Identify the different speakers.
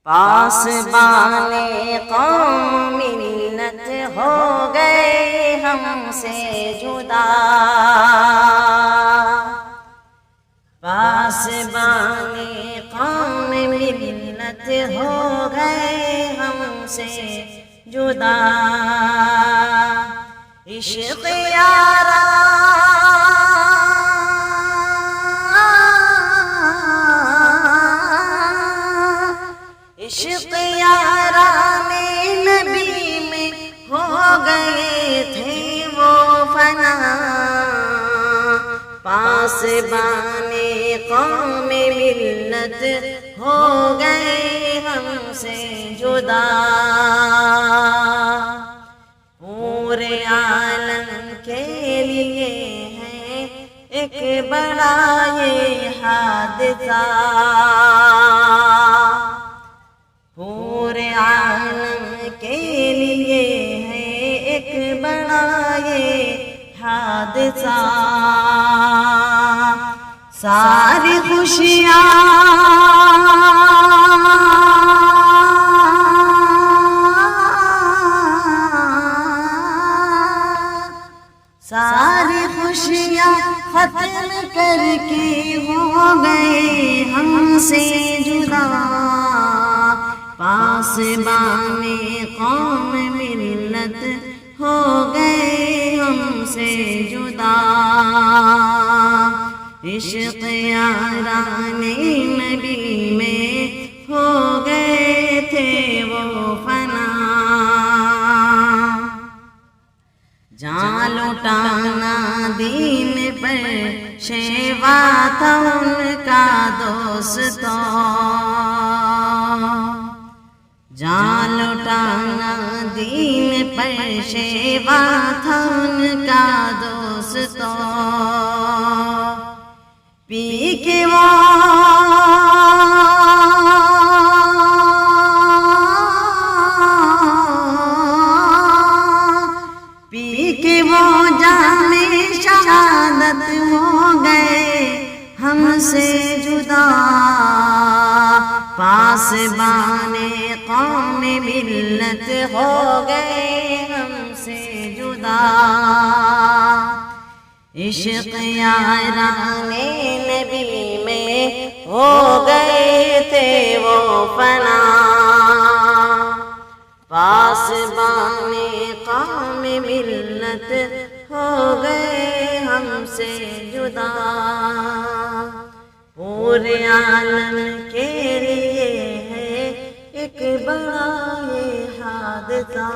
Speaker 1: پاسبان قوم ملت ہو گئے ہم سے جدا، پاسبان قوم ملت ہو گئے ہم سے جدا، عشق یارا عشق یاران نبی میں ہو گئے تھے وہ فنا، پاسبان قوم ملت ہو گئے ہم سے جدا، پورے عالم کے لیے ہے ایک بڑا یہ حادثہ، پورے عالم کے لیے ہے ایک بڑا یہ حادثہ، ساری خوشیاں ساری خوشیاں ختم کر کے ہو گئے ہم سے جدا، پاسبان قوم ملت ہو گئے ہم سے جدا، عشق یاران نبی میں ہو گئے تھے وہ فنا، جان لٹانا دین پر شیوا تھا ان کا دوستوں، جان لٹانا دین پر شیوا تھا ان کا دوستوں، پی کے وہ جام شہادت ہو گئے ہم سے جدا، پاسبان قوم ملت ہو گئے ہم سے جدا، عشق یاران نبی میں ہو گئے تھے وہ فنا، پاسبان قوم ملت ہو گئے ہم سے جدا، پورے عالم کے لیے ہے ایک بڑا یہ حادثہ۔